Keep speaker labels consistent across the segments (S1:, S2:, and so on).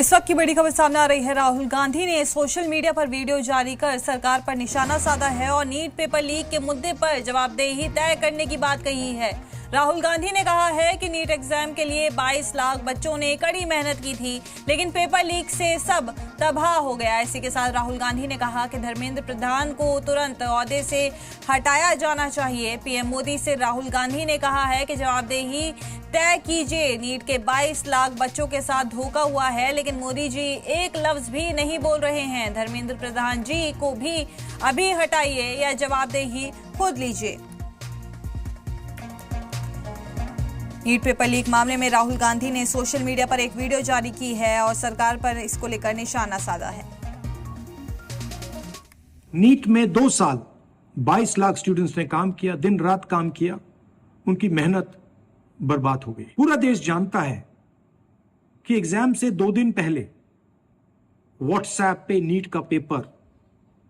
S1: इस वक्त की बड़ी खबर सामने आ रही है। राहुल गांधी ने सोशल मीडिया पर वीडियो जारी कर सरकार पर निशाना साधा है और नीट पेपर लीक के मुद्दे पर जवाबदेही तय करने की बात कही है। राहुल गांधी ने कहा है कि नीट एग्जाम के लिए 22 लाख बच्चों ने कड़ी मेहनत की थी, लेकिन पेपर लीक से सब तबाह हो गया। इसी के साथ राहुल गांधी ने कहा कि धर्मेंद्र प्रधान को तुरंत ओहदे से हटाया जाना चाहिए। पीएम मोदी से राहुल गांधी ने कहा है कि जवाबदेही तय कीजिए। नीट के 22 लाख बच्चों के साथ धोखा हुआ है, लेकिन मोदी जी एक लफ्ज भी नहीं बोल रहे हैं। धर्मेंद्र प्रधान जी को भी अभी हटाइए या जवाबदेही खुद लीजिए। नीट पेपर लीक मामले में राहुल गांधी ने सोशल मीडिया पर एक वीडियो जारी की है और सरकार पर इसको लेकर निशाना साधा है।
S2: नीट में 2 साल 22 लाख स्टूडेंट्स ने काम किया, दिन रात काम किया, उनकी मेहनत बर्बाद हो गई। पूरा देश जानता है कि एग्जाम से 2 दिन पहले व्हाट्सएप पे नीट का पेपर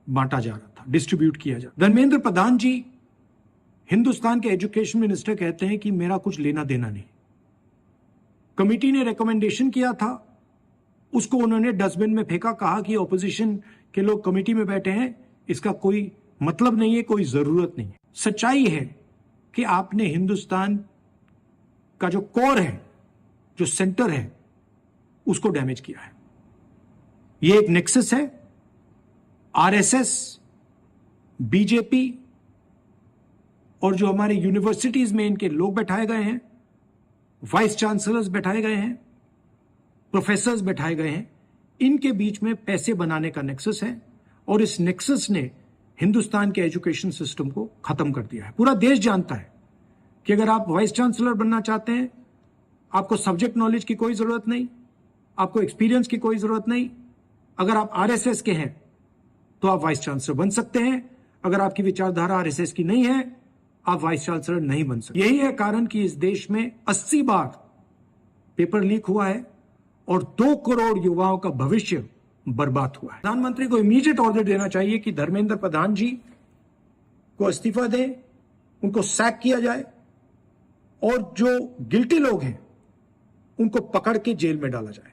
S2: बांटा जा रहा था, डिस्ट्रीब्यूट किया जा रहा। धर्मेंद्र प्रधान जी हिंदुस्तान के एजुकेशन मिनिस्टर कहते हैं कि मेरा कुछ लेना देना नहीं। कमेटी ने रिकमेंडेशन किया था, उसको उन्होंने डस्टबिन में फेंका, कहा कि ऑपोजिशन के लोग कमेटी में बैठे हैं, इसका कोई मतलब नहीं है, कोई जरूरत नहीं है। सच्चाई है कि आपने हिंदुस्तान का जो कोर है, जो सेंटर है, उसको डैमेज किया है। यह एक नेक्सस है। आरएसएस, बीजेपी और जो हमारे यूनिवर्सिटीज में इनके लोग बैठाए गए हैं, वाइस चांसलर्स बैठाए गए हैं, प्रोफेसर्स बैठाए गए हैं, इनके बीच में पैसे बनाने का नेक्सस है और इस नेक्सस ने हिंदुस्तान के एजुकेशन सिस्टम को खत्म कर दिया है। पूरा देश जानता है कि अगर आप वाइस चांसलर बनना चाहते हैं, आपको सब्जेक्ट नॉलेज की कोई जरूरत नहीं, आपको एक्सपीरियंस की कोई जरूरत नहीं। अगर आप आरएसएस के हैं तो आप वाइस चांसलर बन सकते हैं। अगर आपकी विचारधारा आरएसएस की नहीं है, आप वाइस चांसलर नहीं बन सकते। यही है कारण कि इस देश में 80 बार पेपर लीक हुआ है और 2 करोड़ युवाओं का भविष्य बर्बाद हुआ है। प्रधानमंत्री को इमीडिएट ऑर्डर देना चाहिए कि धर्मेंद्र प्रधान जी को इस्तीफा दें, उनको सैक किया जाए और जो गिल्टी लोग हैं उनको पकड़ के जेल में डाला जाए।